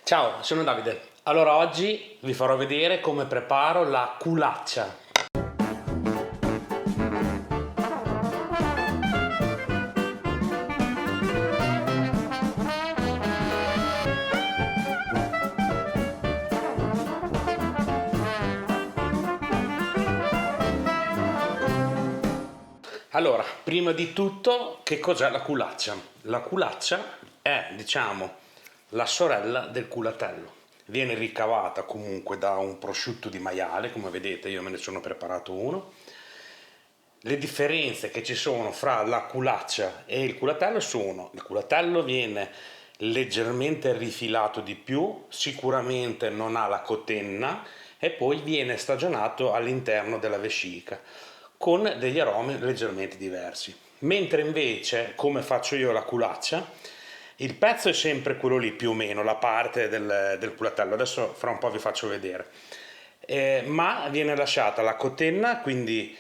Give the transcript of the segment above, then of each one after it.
Ciao, sono Davide. Allora oggi vi farò vedere come preparo la culaccia. Allora, prima di tutto, che cos'è la culaccia? La culaccia è, diciamo, la sorella del culatello. Viene ricavata comunque da un prosciutto di maiale, come vedete io me ne sono preparato uno. Le differenze che ci sono fra la culaccia e il culatello sono: il culatello viene leggermente rifilato di più, sicuramente non ha la cotenna e poi viene stagionato all'interno della vescica con degli aromi leggermente diversi. Mentre invece, come faccio io la culaccia, il pezzo è sempre quello lì più o meno, la parte del culatello. Adesso fra un po' vi faccio vedere. Ma viene lasciata la cotenna, quindi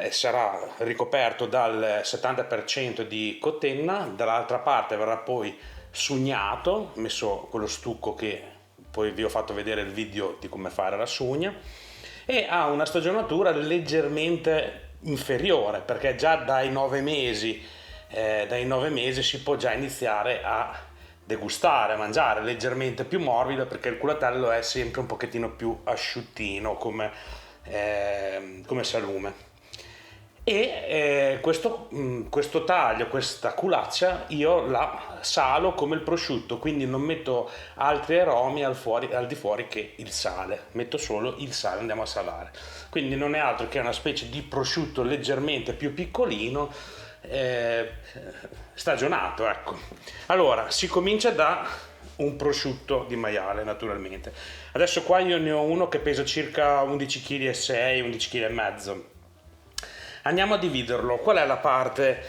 sarà ricoperto dal 70% di cotenna, dall'altra parte verrà poi sugnato, messo quello stucco che poi vi ho fatto vedere il video di come fare la sugna, e ha una stagionatura leggermente inferiore perché già dai 9 mesi si può già iniziare a degustare, a mangiare, leggermente più morbido perché il culatello è sempre un pochettino più asciuttino come salume. E questo taglio, questa culaccia, io la salo come il prosciutto, quindi non metto altri aromi al di fuori che il sale, metto solo il sale, andiamo a salare. Quindi non è altro che una specie di prosciutto leggermente più piccolino, stagionato, ecco. Allora, si comincia da un prosciutto di maiale, naturalmente. Adesso qua io ne ho uno che pesa circa 11,6 kg, 11,5 kg. Andiamo a dividerlo. Qual è la parte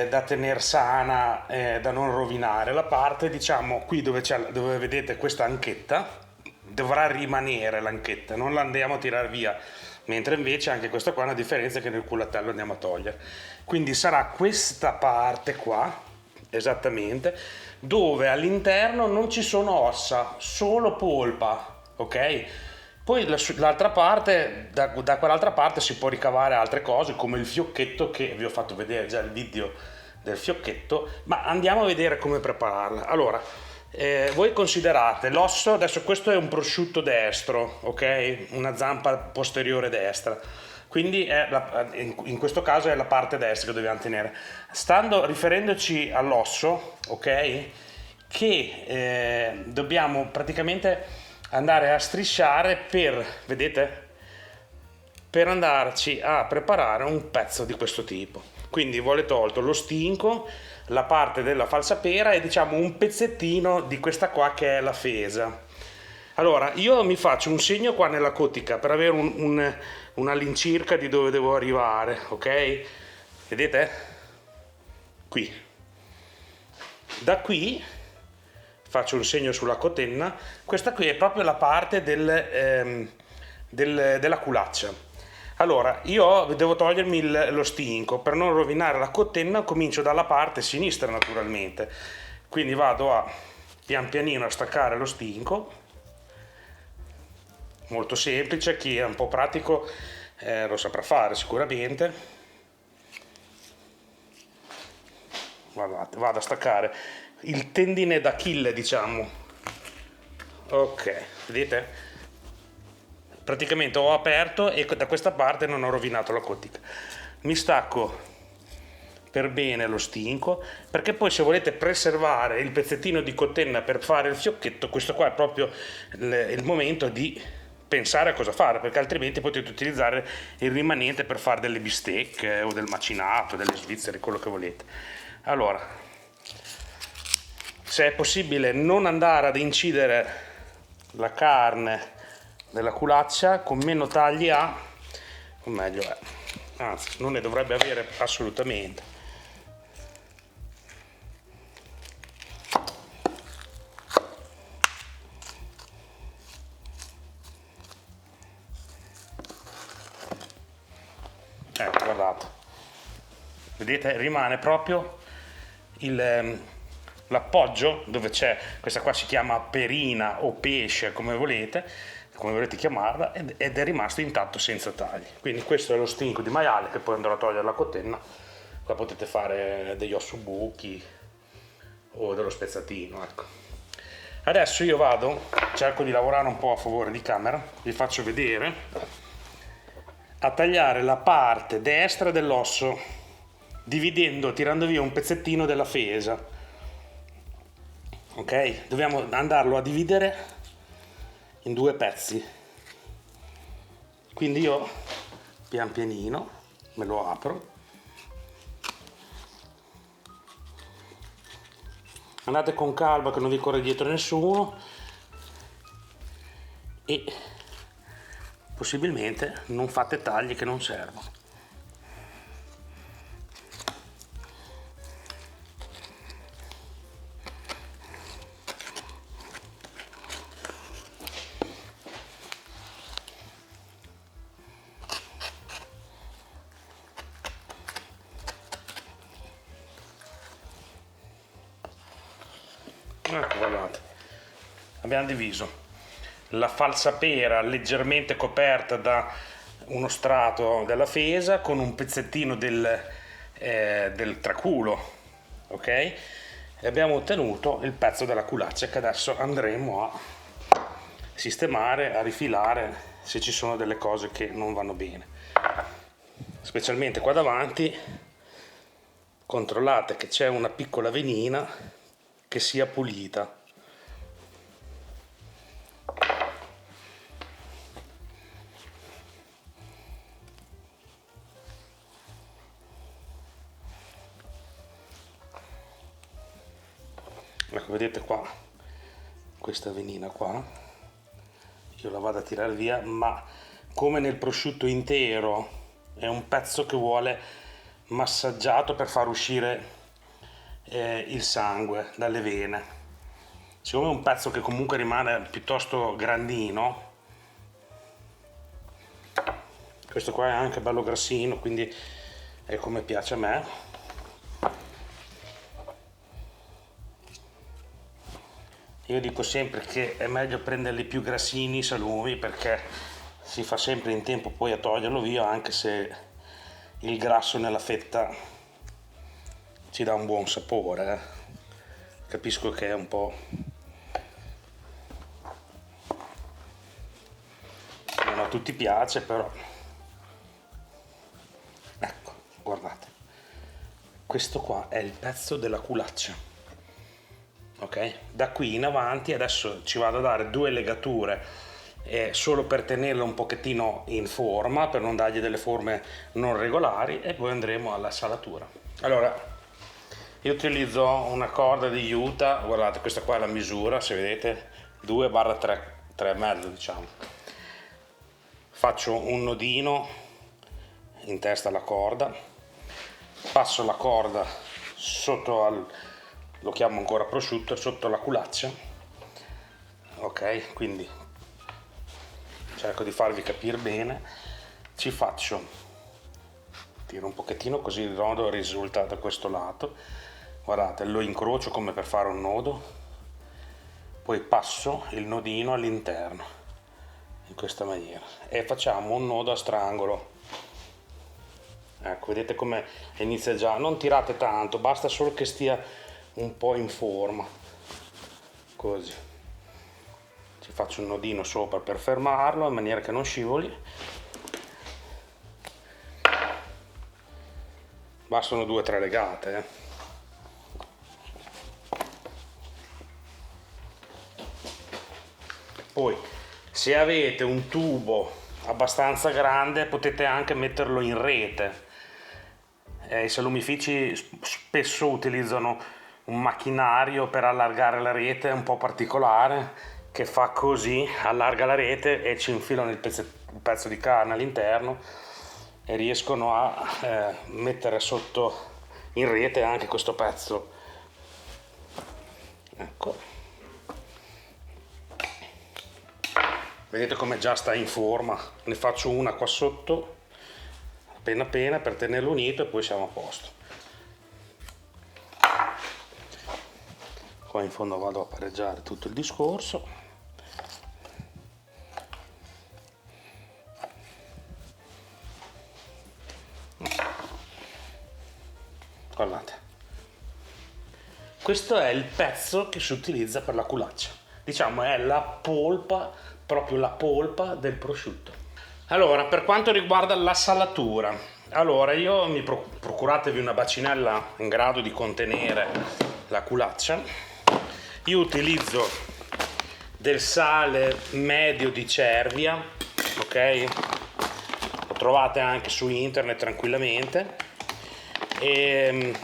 da tenere sana, da non rovinare? La parte, diciamo, qui dove vedete questa anchetta, dovrà rimanere l'anchetta, non la andiamo a tirare via. Mentre invece anche questa qua è una differenza che nel culatello andiamo a togliere. Quindi sarà questa parte qua, esattamente, dove all'interno non ci sono ossa, solo polpa, ok? Poi l'altra parte, da quell'altra parte si può ricavare altre cose come il fiocchetto, che vi ho fatto vedere già il video del fiocchetto, ma andiamo a vedere come prepararla. Allora, voi considerate l'osso, adesso questo è un prosciutto destro, ok? Una zampa posteriore destra, quindi in questo caso è la parte destra che dobbiamo tenere. Riferendoci all'osso, ok? Che dobbiamo praticamente andare a strisciare vedete, per andarci a preparare un pezzo di questo tipo. Quindi vuole tolto lo stinco, la parte della falsapera e diciamo un pezzettino di questa qua che è la fesa. Allora io mi faccio un segno qua nella cotica per avere un'all'incirca di dove devo arrivare, ok? Vedete? Qui. Da qui faccio un segno sulla cotenna. Questa qui è proprio la parte della culaccia. Allora io devo togliermi lo stinco per non rovinare la cotenna. Comincio dalla parte sinistra naturalmente, quindi vado a pian pianino a staccare lo stinco. Molto semplice, chi è un po' pratico lo saprà fare sicuramente. Vado a staccare il tendine d'Achille, diciamo. Ok, vedete? Praticamente ho aperto e da questa parte non ho rovinato la cotica. Mi stacco per bene lo stinco, perché poi se volete preservare il pezzettino di cotenna per fare il fiocchetto, questo qua è proprio il momento di pensare a cosa fare, perché altrimenti potete utilizzare il rimanente per fare delle bistecche o del macinato, delle svizzere, quello che volete. Allora, se è possibile non andare ad incidere la carne della culaccia, con meno tagli ha, meglio è. Anzi, non ne dovrebbe avere assolutamente. Guardate, vedete, rimane proprio l'appoggio dove c'è, questa qua si chiama perina o pesce, come volete chiamarla, ed è rimasto intatto senza tagli. Quindi questo è lo stinco di maiale, che poi andrò a togliere la cotenna. Qua potete fare degli ossobuchi o dello spezzatino, ecco. Adesso io cerco di lavorare un po' a favore di camera, vi faccio vedere, a tagliare la parte destra dell'osso, tirando via un pezzettino della fesa. Ok? Dobbiamo andarlo a dividere in 2 pezzi. Quindi io pian pianino me lo apro. Andate con calma che non vi corre dietro nessuno e possibilmente non fate tagli che non servono. Ecco, guardate, abbiamo diviso la falsapera leggermente coperta da uno strato della fesa con un pezzettino del traculo, ok? E abbiamo ottenuto il pezzo della culaccia che adesso andremo a sistemare, a rifilare se ci sono delle cose che non vanno bene, specialmente qua davanti. Controllate che c'è una piccola venina che sia pulita. Ecco, vedete qua, questa venina qua, io la vado a tirare via, ma come nel prosciutto intero è un pezzo che vuole massaggiato per far uscire il sangue dalle vene. Siccome è un pezzo che comunque rimane piuttosto grandino, questo qua è anche bello grassino, quindi è come piace a me. Io dico sempre che è meglio prenderli più grassini i salumi, perché si fa sempre in tempo poi a toglierlo via, anche se il grasso nella fetta ci dà un buon sapore. Capisco che è un po'... non a tutti piace, però... Ecco, guardate. Questo qua è il pezzo della culaccia. Ok? Da qui in avanti adesso ci vado a dare 2 legature solo per tenerlo un pochettino in forma, per non dargli delle forme non regolari, e poi andremo alla salatura. Allora, io utilizzo una corda di Utah, guardate, questa qua è la misura, se vedete, 2/3,5 diciamo. Faccio un nodino in testa alla corda, passo la corda sotto lo chiamo ancora prosciutto, sotto la culaccia, ok? Quindi cerco di farvi capire bene, tiro un pochettino così il nodo risulta da questo lato, guardate, lo incrocio come per fare un nodo, poi passo il nodino all'interno in questa maniera e facciamo un nodo a strangolo. Ecco, vedete come inizia già, non tirate tanto, basta solo che stia un po' in forma, così. Ci faccio un nodino sopra per fermarlo in maniera che non scivoli. Bastano 2 o 3 legate. Poi se avete un tubo abbastanza grande potete anche metterlo in rete. I salumifici spesso utilizzano un macchinario per allargare la rete un po' particolare che fa così, allarga la rete e ci infilano il pezzo di carne all'interno e riescono a mettere sotto in rete anche questo pezzo. Ecco, vedete come già sta in forma. Ne faccio una qua sotto appena per tenerlo unito e poi siamo a posto. Qua in fondo vado a pareggiare tutto il discorso. Guardate, questo è il pezzo che si utilizza per la culaccia, diciamo è la polpa, proprio la polpa del prosciutto. Allora, per quanto riguarda la salatura, allora io procuratevi una bacinella in grado di contenere la culaccia. Io utilizzo del sale medio di Cervia, ok? Lo trovate anche su internet tranquillamente. E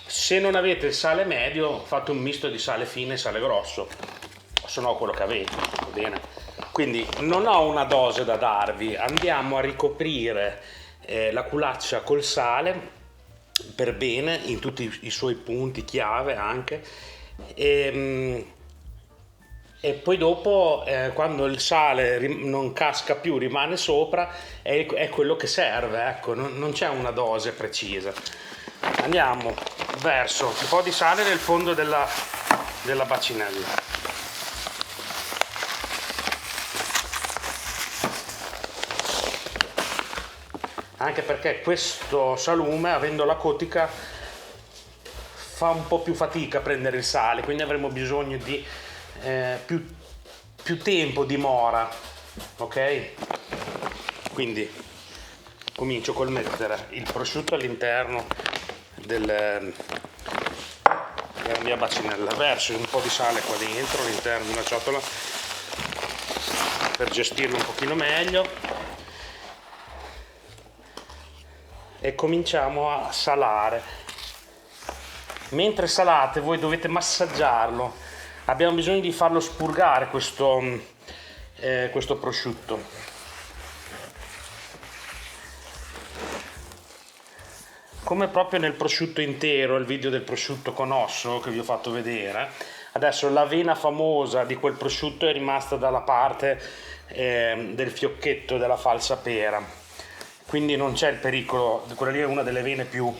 se non avete il sale medio, fate un misto di sale fine e sale grosso, se no quello che avete, va bene? Quindi non ho una dose da darvi, andiamo a ricoprire la culaccia col sale per bene in tutti i suoi punti chiave anche, e poi dopo quando il sale non casca più, rimane sopra, è quello che serve, ecco, non c'è una dose precisa. Andiamo verso un po' di sale nel fondo della bacinella. Anche perché questo salume, avendo la cotica, fa un po' più fatica a prendere il sale, quindi avremo bisogno di più tempo di mora, ok? Quindi comincio col mettere il prosciutto all'interno della mia bacinella, verso un po' di sale qua dentro all'interno di una ciotola per gestirlo un pochino meglio e cominciamo a salare. Mentre salate voi dovete massaggiarlo, abbiamo bisogno di farlo spurgare questo prosciutto. Come proprio nel prosciutto intero, il video del prosciutto con osso che vi ho fatto vedere, adesso la vena famosa di quel prosciutto è rimasta dalla parte del fiocchetto della falsa pera, quindi non c'è il pericolo. Quella lì è una delle vene più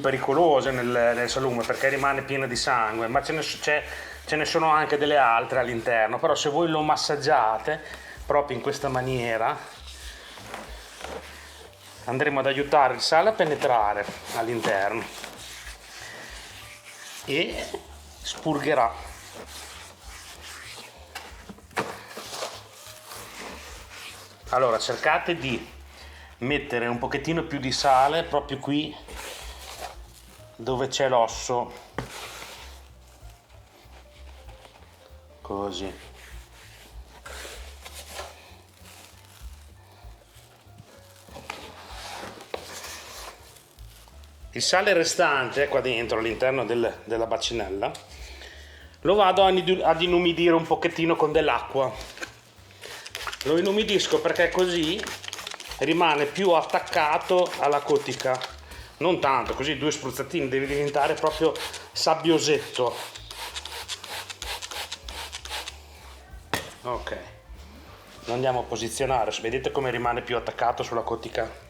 pericolose nel salume, perché rimane piena di sangue, ma ce ne sono anche delle altre all'interno. Però se voi lo massaggiate proprio in questa maniera, andremo ad aiutare il sale a penetrare all'interno e spurgherà. Allora cercate di mettere un pochettino più di sale proprio qui dove c'è l'osso, così. Il sale restante qua dentro all'interno della bacinella lo vado ad inumidire un pochettino con dell'acqua. Lo inumidisco perché così rimane più attaccato alla cotica, non tanto, così 2 spruzzatini, deve diventare proprio sabbiosetto. Ok, lo andiamo a posizionare, vedete come rimane più attaccato sulla cotica?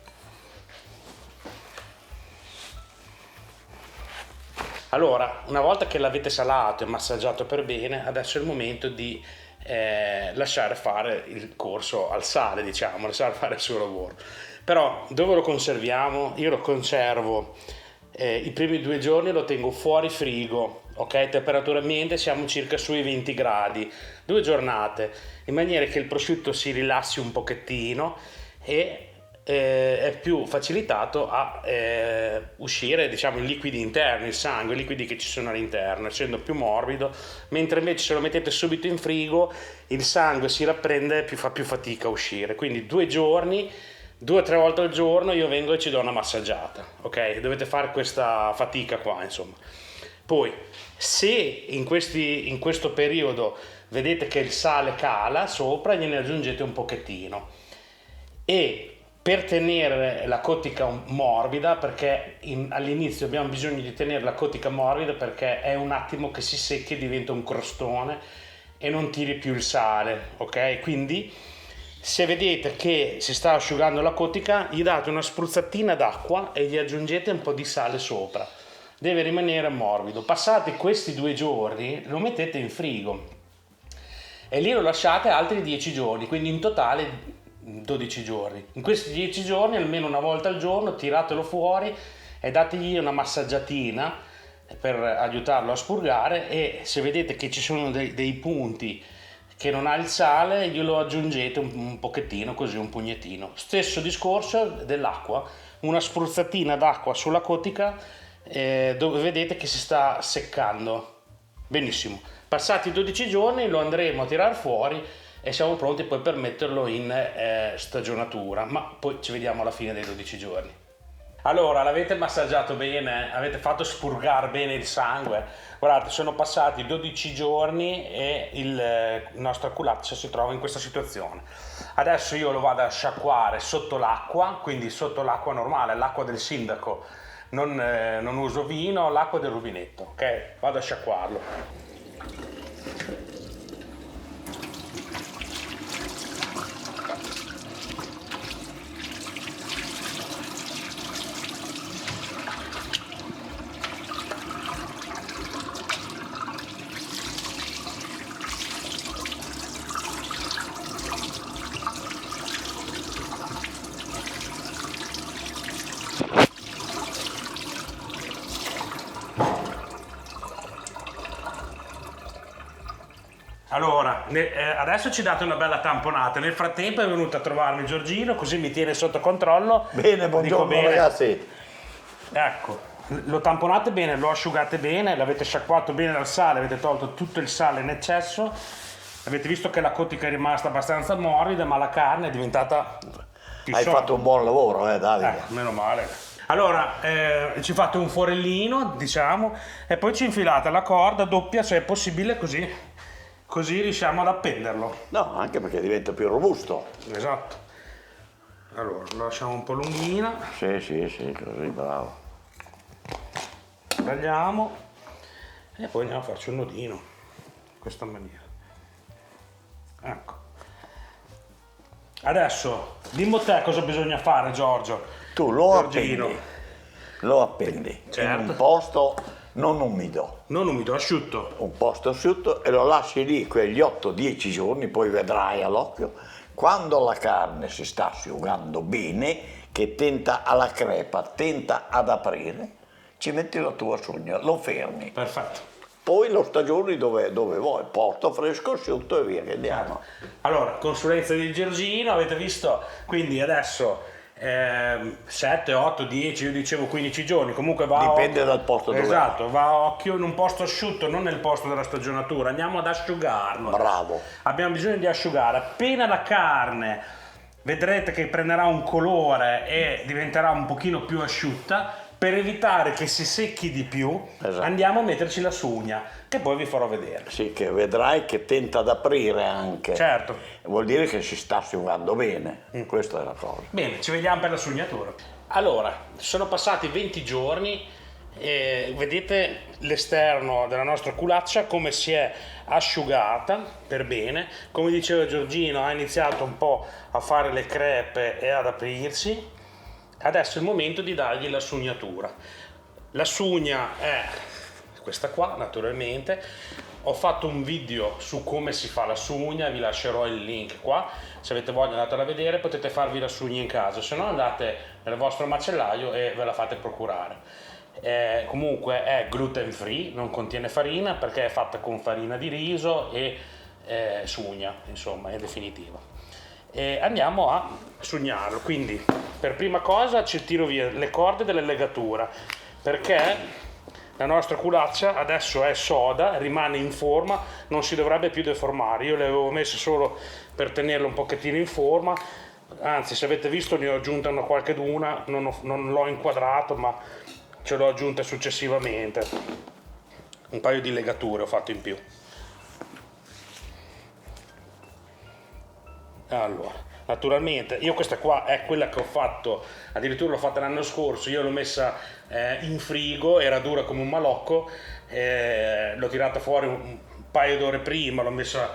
Allora, una volta che l'avete salato e massaggiato per bene, adesso è il momento di lasciare fare il corso al sale, diciamo, lasciare fare il suo lavoro. Però dove lo conserviamo? Io lo conservo i primi 2 giorni, lo tengo fuori frigo, ok? Temperatura ambiente, siamo circa sui 20 gradi, 2 giornate, in maniera che il prosciutto si rilassi un pochettino e è più facilitato a uscire, diciamo, i liquidi interni, il sangue, i liquidi che ci sono all'interno, essendo più morbido. Mentre invece se lo mettete subito in frigo, il sangue si rapprende e fa più fatica a uscire. Quindi 2 giorni, 2 o 3 volte al giorno io vengo e ci do una massaggiata, ok? Dovete fare questa fatica qua, insomma. Poi se in questo periodo vedete che il sale cala sopra, gliene aggiungete un pochettino. E per tenere la cotica morbida, perché all'inizio abbiamo bisogno di tenere la cotica morbida perché è un attimo che si secchi e diventa un crostone e non tiri più il sale, ok? Quindi se vedete che si sta asciugando la cotica, gli date una spruzzatina d'acqua e gli aggiungete un po' di sale sopra. deve rimanere morbido. Passati questi 2 giorni lo mettete in frigo e lì lo lasciate altri 10 giorni, quindi in totale 12 giorni. In questi 10 giorni almeno una volta al giorno tiratelo fuori e dategli una massaggiatina per aiutarlo a spurgare, e se vedete che ci sono dei punti che non ha il sale glielo aggiungete un pochettino, così un pugnettino. Stesso discorso dell'acqua, una spruzzatina d'acqua sulla cotica dove vedete che si sta seccando. Benissimo, passati 12 giorni lo andremo a tirar fuori e siamo pronti poi per metterlo in stagionatura, ma poi ci vediamo alla fine dei 12 giorni. Allora, l'avete massaggiato bene, avete fatto spurgare bene il sangue. Guardate, sono passati 12 giorni e il nostro culaccia si trova in questa situazione. Adesso io lo vado a sciacquare sotto l'acqua, quindi sotto l'acqua normale, l'acqua del sindaco. Non uso vino, l'acqua del rubinetto, ok? Vado a sciacquarlo. Allora, adesso ci date una bella tamponata. Nel frattempo è venuto a trovarmi Giorgino, così mi tiene sotto controllo. Bene, buongiorno bene. Ragazzi. Ecco, lo tamponate bene, lo asciugate bene, l'avete sciacquato bene dal sale, avete tolto tutto il sale in eccesso. Avete visto che la cotica è rimasta abbastanza morbida, ma la carne è diventata... Hai fatto un buon lavoro, Davide. Meno male. Allora, ci fate un forellino, diciamo, e poi ci infilate la corda doppia, se è possibile, così riusciamo ad appenderlo. No, anche perché diventa più robusto. Esatto. Allora, lo lasciamo un po' lunghina. Sì, così, bravo. Tagliamo e poi andiamo a farci un nodino in questa maniera. Ecco. Adesso dimmi te cosa bisogna fare, Giorgio. Tu lo Giorgino. appendi Certo. in un posto non umido, Non umido, asciutto. un posto asciutto, e lo lasci lì quegli 8-10 giorni, poi vedrai all'occhio, quando la carne si sta asciugando bene, che tenta alla crepa, tenta ad aprire, ci metti la tua sugna, lo fermi. Perfetto. Poi lo stagioni dove vuoi, porto fresco, asciutto e via che andiamo. Allora, consulenza di Giorgino, avete visto? Quindi adesso 7, 8, 10, io dicevo 15 giorni, comunque va Dipende dal posto dove Esatto, va a occhio in un posto asciutto, non nel posto della stagionatura, andiamo ad asciugarlo. Bravo. Abbiamo bisogno di asciugare. Appena la carne vedrete che prenderà un colore e diventerà un pochino più asciutta, per evitare che si secchi di più, Esatto. andiamo a metterci la sugna, che poi vi farò vedere. Sì, che vedrai che tenta ad aprire anche. Certo. Vuol dire che si sta asciugando bene, questa è la cosa. Bene, ci vediamo per la sugnatura. Allora, sono passati 20 giorni e vedete l'esterno della nostra culaccia come si è asciugata per bene. Come diceva Giorgino, ha iniziato un po' a fare le crepe e ad aprirsi. Adesso è il momento di dargli la sugnatura. La sugna è questa qua, naturalmente. Ho fatto un video su come si fa la sugna, vi lascerò il link qua. Se avete voglia andatela a vedere, potete farvi la sugna in casa, se no andate nel vostro macellaio e ve la fate procurare. Comunque è gluten free, non contiene farina perché è fatta con farina di riso e sugna, insomma, è definitiva. E andiamo a sugnarlo. Quindi per prima cosa ci tiro via le corde della legatura, perché la nostra culaccia adesso è soda, rimane in forma, non si dovrebbe più deformare. Io le avevo messe solo per tenerla un pochettino in forma, anzi, se avete visto ne ho aggiunta una qualcheduna, non l'ho inquadrato, ma ce l'ho aggiunta successivamente. Un paio di legature ho fatto in più. Allora, naturalmente, io questa qua è quella che ho fatto, addirittura l'ho fatta l'anno scorso, io l'ho messa in frigo, era dura come un malocco, l'ho tirata fuori un paio d'ore prima, l'ho messa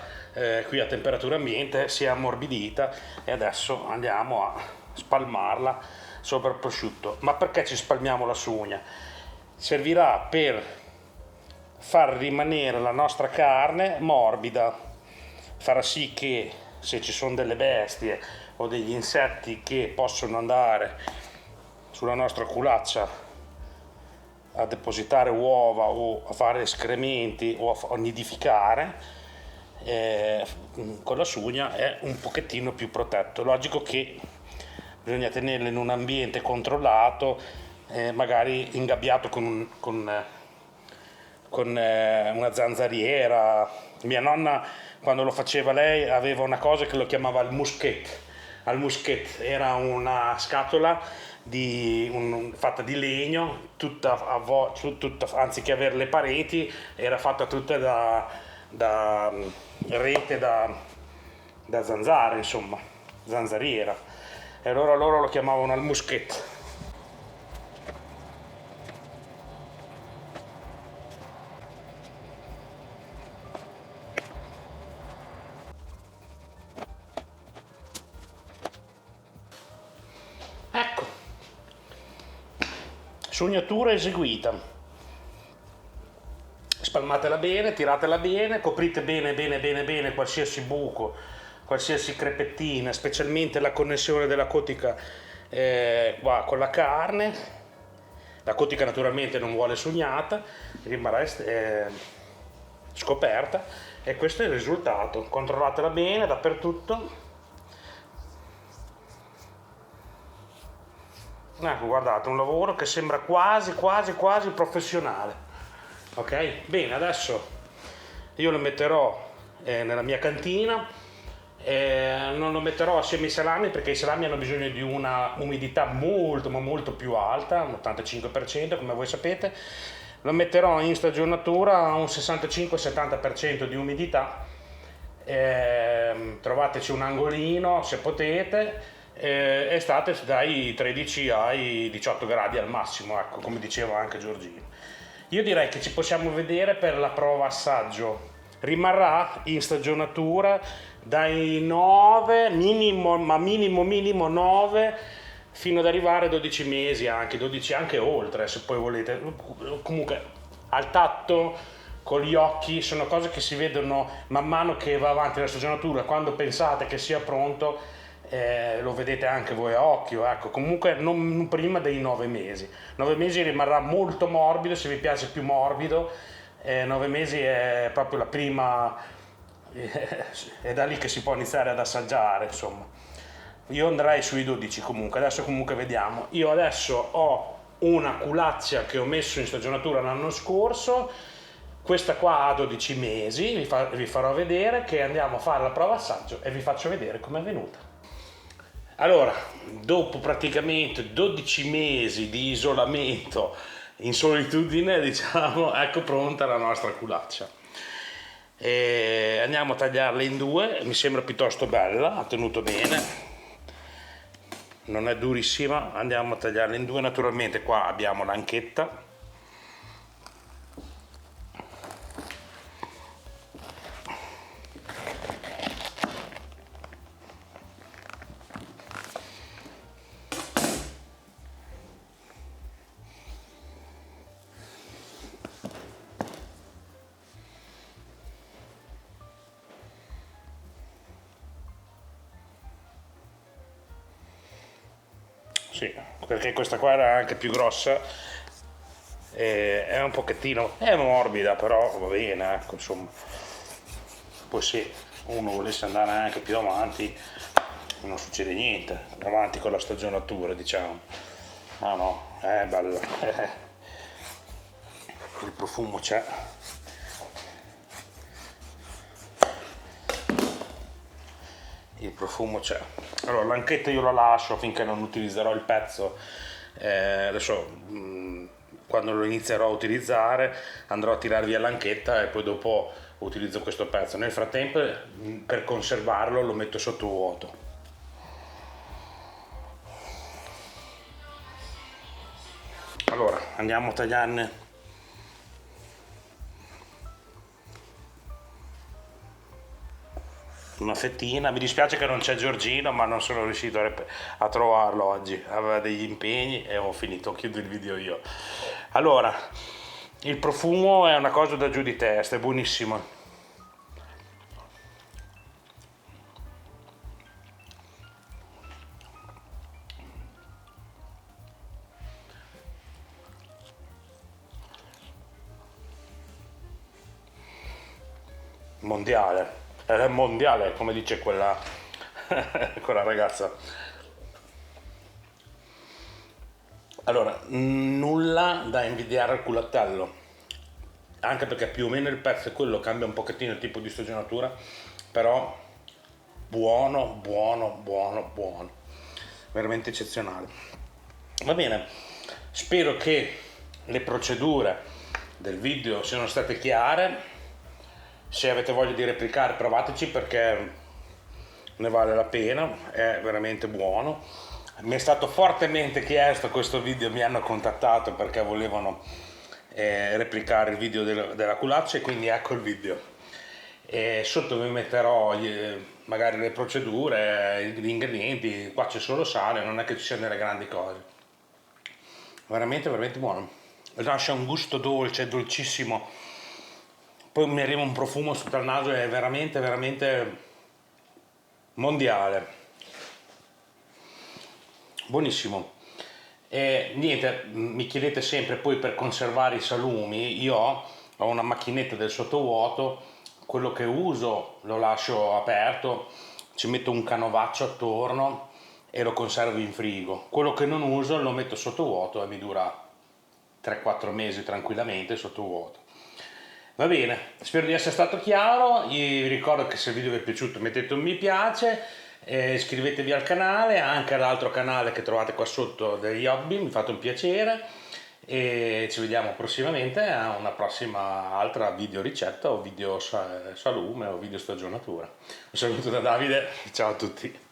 qui a temperatura ambiente, si è ammorbidita e adesso andiamo a spalmarla sopra il prosciutto. Ma perché ci spalmiamo la sugna? servirà per far rimanere la nostra carne morbida, farà sì che se ci sono delle bestie o degli insetti che possono andare sulla nostra culaccia a depositare uova o a fare escrementi o a nidificare, con la sugna è un pochettino più protetto. Logico che bisogna tenerlo in un ambiente controllato, magari ingabbiato con una zanzariera. Mia nonna, quando lo faceva lei, aveva una cosa che lo chiamava il muschet. Al muschet era una scatola fatta di legno, anziché avere le pareti, era fatta tutta da rete da zanzare, insomma, zanzariera. E allora loro lo chiamavano al muschet. Ecco, sognatura eseguita. Spalmatela bene, tiratela bene, coprite bene qualsiasi buco, qualsiasi crepettina, specialmente la connessione della cotica qua con la carne. La cotica naturalmente non vuole sugnata, rimarrà scoperta, e questo è il risultato. Controllatela bene dappertutto. Ecco, guardate, un lavoro che sembra quasi professionale. Ok? Bene, adesso io lo metterò nella mia cantina. Non lo metterò assieme ai salami, perché i salami hanno bisogno di una umidità molto più alta, un 85% come voi sapete. Lo metterò in stagionatura a un 65-70% di umidità. Trovateci un angolino se potete. E state dai 13 ai 18 gradi al massimo, ecco, come diceva anche Giorgino. Io direi che ci possiamo vedere per la prova assaggio. Rimarrà in stagionatura dai 9 minimo 9 fino ad arrivare a 12 mesi, anche 12, anche oltre se poi volete. Comunque al tatto, con gli occhi, sono cose che si vedono man mano che va avanti la stagionatura. Quando pensate che sia pronto, lo vedete anche voi a occhio, ecco. Comunque non prima dei 9 mesi. 9 mesi rimarrà molto morbido, se vi piace più morbido. 9 mesi è proprio la prima, è da lì che si può iniziare ad assaggiare, insomma. Io andrei sui 12 comunque. Adesso comunque vediamo. Io adesso ho una culaccia che ho messo in stagionatura l'anno scorso. Questa qua ha 12 mesi, vi farò vedere, che andiamo a fare la prova assaggio e vi faccio vedere com'è venuta. Allora, dopo praticamente 12 mesi di isolamento in solitudine, diciamo, ecco pronta la nostra culaccia. E andiamo a tagliarla in due, mi sembra piuttosto bella, ha tenuto bene, non è durissima. Andiamo a tagliarla in due, naturalmente qua abbiamo l'anchetta. Sì, perché questa qua era anche più grossa, è un pochettino, è morbida, però va bene, ecco, insomma. Poi se uno volesse andare anche più avanti non succede niente, avanti con la stagionatura, diciamo. Ah no, è bello, il profumo c'è. Il profumo c'è. Allora, l'anchetta io la lascio finché non utilizzerò il pezzo. Adesso quando lo inizierò a utilizzare andrò a tirar via l'anchetta e poi dopo utilizzo questo pezzo. Nel frattempo, per conservarlo, lo metto sotto vuoto. Allora, andiamo a tagliarne una fettina. Mi dispiace che non c'è Giorgino, ma non sono riuscito a trovarlo oggi, aveva degli impegni e ho finito, chiudo il video io. Allora, il profumo è una cosa da giù di testa, è buonissimo. Mondiale, è mondiale, come dice quella, quella ragazza. Allora, nulla da invidiare al culatello, anche perché più o meno il pezzo è quello, cambia un pochettino il tipo di stagionatura, però buono, buono, buono, buono, veramente eccezionale. Va bene, spero che le procedure del video siano state chiare. Se avete voglia di replicare, provateci perché ne vale la pena, è veramente buono. Mi è stato fortemente chiesto questo video, mi hanno contattato perché volevano replicare il video della culaccia, e quindi ecco il video. E sotto vi metterò magari le procedure, gli ingredienti. Qua c'è solo sale, non è che ci siano delle grandi cose. Veramente, veramente buono. Lascia un gusto dolce, dolcissimo. Poi mi arriva un profumo sotto il naso, è veramente, veramente mondiale. Buonissimo. E niente, mi chiedete sempre poi per conservare i salumi, io ho una macchinetta del sottovuoto, quello che uso lo lascio aperto, ci metto un canovaccio attorno e lo conservo in frigo. Quello che non uso lo metto sottovuoto e mi dura 3-4 mesi tranquillamente sottovuoto. Va bene, spero di essere stato chiaro. Vi ricordo che se il video vi è piaciuto mettete un mi piace, iscrivetevi al canale, anche all'altro canale che trovate qua sotto degli hobby, mi fate un piacere, e ci vediamo prossimamente a una prossima altra video ricetta o video salume o video stagionatura. Un saluto da Davide, ciao a tutti.